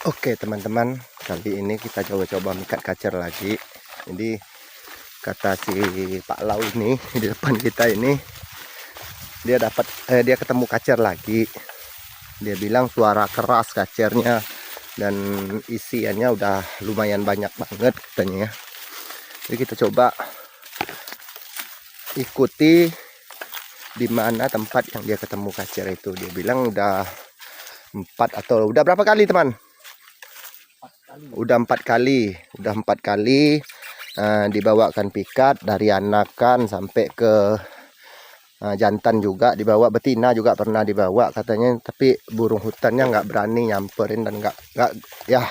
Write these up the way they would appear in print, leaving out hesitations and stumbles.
Oke teman-teman, kali ini kita coba-coba mikat kacer lagi. Jadi kata si Pak Lau ini di depan kita ini, dia ketemu kacer lagi. Dia bilang suara keras kacernya dan isiannya udah lumayan banyak banget katanya ya. Jadi kita coba ikuti di mana tempat yang dia ketemu kacer itu. Dia bilang udah 4 atau udah berapa kali teman? Udah 4 kali dibawakan pikat dari anakan sampai ke jantan juga dibawa, betina juga pernah dibawa katanya, tapi burung hutannya nggak berani nyamperin dan nggak ya,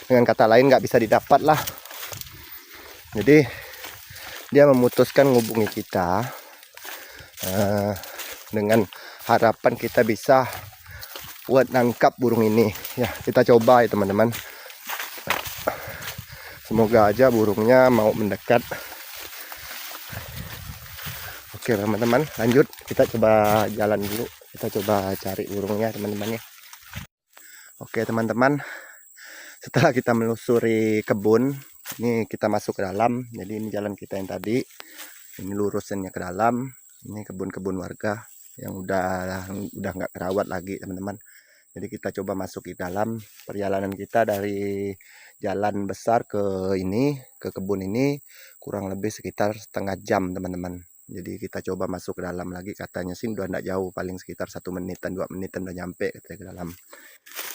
dengan kata lain nggak bisa didapat lah. Jadi dia memutuskan ngubungi kita dengan harapan kita bisa buat nangkap burung ini ya. Kita coba ya teman-teman, semoga aja burungnya mau mendekat. Oke teman-teman, lanjut kita coba jalan dulu, kita coba cari burungnya teman-teman ya. Oke teman-teman, setelah kita melusuri kebun, ini kita masuk ke dalam. Jadi ini jalan kita yang tadi, ini lurusannya ke dalam. Ini kebun-kebun warga yang udah nggak kerawat lagi teman-teman. Jadi kita coba masuk di dalam. Perjalanan kita dari jalan besar ke kebun ini kurang lebih sekitar setengah jam teman-teman. Jadi kita coba masuk ke dalam lagi, katanya sih udah nggak jauh, paling sekitar 1 menitan 2 menitan udah nyampe katanya ke dalam.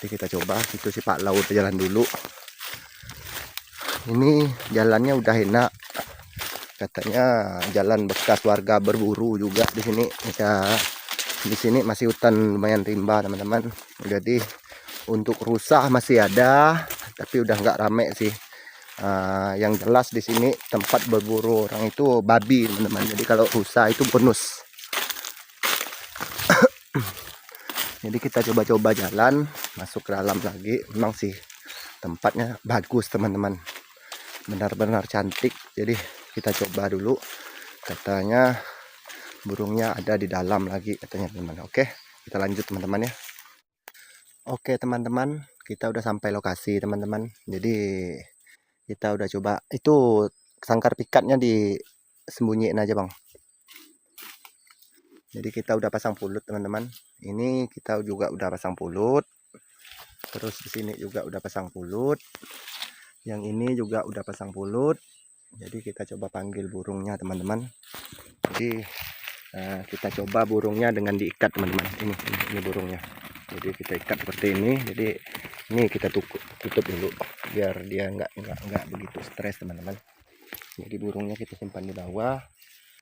Jadi kita coba, itu si Pak Laut jalan dulu. Ini jalannya udah enak, katanya jalan bekas warga berburu juga di sini ya. Di sini masih hutan lumayan rimba teman-teman. Jadi untuk rusa masih ada, tapi udah nggak rame sih. Yang jelas di sini tempat berburu orang itu babi teman-teman. Jadi kalau rusa itu bonus. Jadi kita coba-coba jalan masuk ke dalam lagi. Memang sih tempatnya bagus teman-teman, benar-benar cantik. Jadi kita coba dulu, katanya burungnya ada di dalam lagi katanya teman-teman. Oke, kita lanjut teman-teman ya. Oke teman-teman, kita udah sampai lokasi teman-teman. Jadi kita udah coba, itu sangkar pikatnya disembunyiin aja bang. Jadi kita udah pasang pulut teman-teman. Ini kita juga udah pasang pulut. Terus di sini juga udah pasang pulut. Yang ini juga udah pasang pulut. Jadi kita coba panggil burungnya teman-teman. Jadi kita coba burungnya dengan diikat teman-teman. Ini burungnya. Jadi kita ikat seperti ini. Jadi ini kita tutup dulu biar dia nggak begitu stres teman-teman. Jadi burungnya kita simpan di bawah.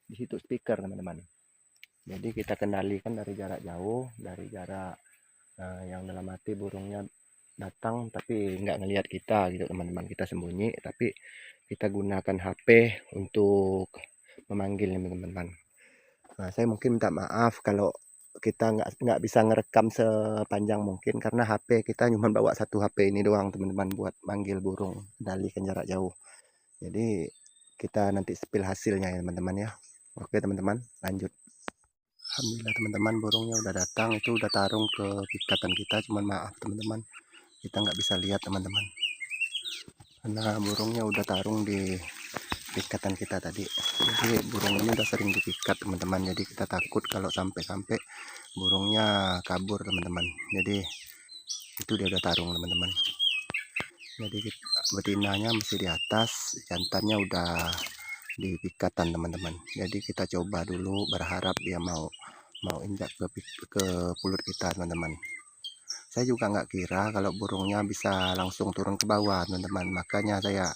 Di situ speaker teman-teman. Jadi kita kendalikan dari jarak jauh, dari jarak yang dalam arti burungnya datang tapi nggak ngelihat kita gitu teman-teman. Kita sembunyi tapi kita gunakan HP untuk memanggil teman-teman. Saya mungkin minta maaf kalau kita nggak bisa ngerekam sepanjang mungkin, karena HP kita cuma bawa satu HP ini doang teman-teman buat manggil burung, kendalikan jarak jauh. Jadi kita nanti spill hasilnya ya teman-teman ya. Oke teman-teman, lanjut. Alhamdulillah teman-teman, burungnya udah datang, itu udah tarung ke ikatan kita. Cuman maaf teman-teman, kita nggak bisa lihat teman-teman, karena burungnya udah tarung di ikatan kita tadi. Jadi burung ini udah sering dipikat teman-teman, jadi kita takut kalau sampai burungnya kabur teman-teman. Jadi itu dia udah tarung teman-teman. Jadi betinanya masih di atas, jantannya udah di pikatan teman-teman. Jadi kita coba dulu, berharap dia mau injak ke pulut kita teman-teman. Saya juga nggak kira kalau burungnya bisa langsung turun ke bawah teman-teman, makanya saya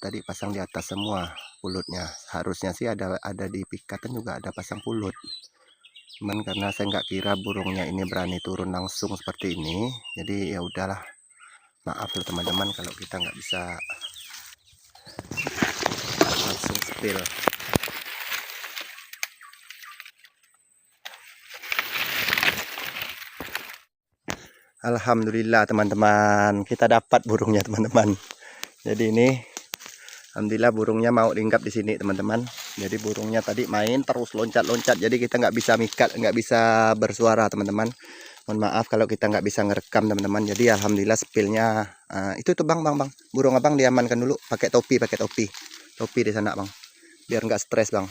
tadi pasang di atas semua pulutnya. Harusnya sih ada di pikatan juga ada pasang pulut, cuman karena saya nggak kira burungnya ini berani turun langsung seperti ini, jadi ya udahlah, maaf loh teman-teman kalau kita nggak bisa langsung spill. Alhamdulillah teman-teman, kita dapat burungnya teman-teman. Jadi ini alhamdulillah burungnya mau hinggap di sini teman-teman. Jadi burungnya tadi main terus loncat-loncat, jadi kita nggak bisa mikat, nggak bisa bersuara teman-teman. Mohon maaf kalau kita nggak bisa ngerekam teman-teman. Jadi alhamdulillah spillnya itu tuh bang, burung abang diamankan dulu pakai topi topi di sana bang, biar nggak stres bang.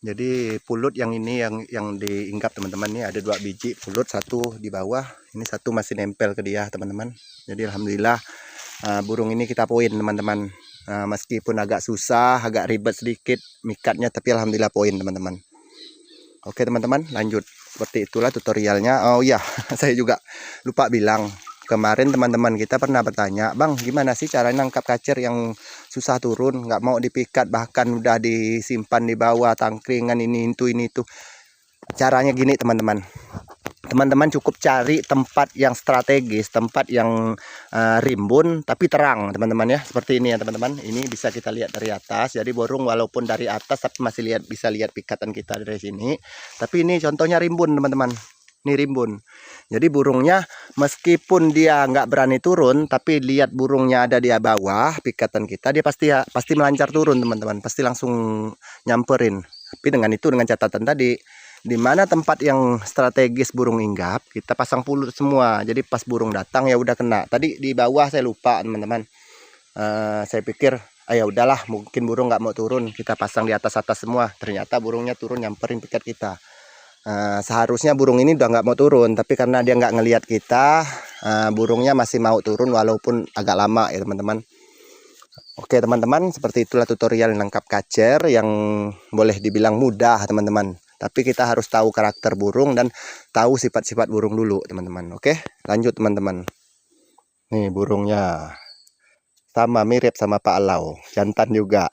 Jadi pulut yang ini yang diinggap teman-teman, ini ada 2 biji pulut, satu di bawah, ini satu masih nempel ke dia teman-teman. Jadi alhamdulillah burung ini kita poin teman-teman. Meskipun agak susah, agak ribet sedikit mikatnya, tapi alhamdulillah poin teman-teman. Oke teman-teman, lanjut. Seperti itulah tutorialnya. Oh iya, saya juga lupa bilang. Kemarin teman-teman kita pernah bertanya, bang gimana sih cara nangkap kacer yang susah turun, nggak mau dipikat, bahkan udah disimpan di bawah tangkringan ini itu. Caranya gini teman-teman. Teman-teman cukup cari tempat yang strategis, tempat yang rimbun tapi terang teman-teman ya. Seperti ini ya teman-teman. Ini bisa kita lihat dari atas. Jadi burung walaupun dari atas tapi masih bisa lihat pikatan kita dari sini. Tapi ini contohnya rimbun teman-teman. Ini rimbun. Jadi burungnya meskipun dia nggak berani turun, tapi lihat burungnya ada di bawah pikatan kita, dia pasti melancar turun teman-teman. Pasti langsung nyamperin. Tapi dengan catatan tadi, di mana tempat yang strategis burung hinggap, kita pasang pulut semua. Jadi pas burung datang ya udah kena. Tadi di bawah saya lupa teman-teman. Saya pikir ya udahlah, mungkin burung nggak mau turun, kita pasang di atas semua. Ternyata burungnya turun nyamperin pikat kita. Seharusnya burung ini udah nggak mau turun, tapi karena dia nggak ngelihat kita, burungnya masih mau turun walaupun agak lama ya teman-teman. Oke teman-teman, seperti itulah tutorial nangkap kacer yang boleh dibilang mudah teman-teman. Tapi kita harus tahu karakter burung dan tahu sifat-sifat burung dulu teman-teman. Oke, lanjut teman-teman. Nih burungnya sama mirip sama Pak Alau, jantan juga.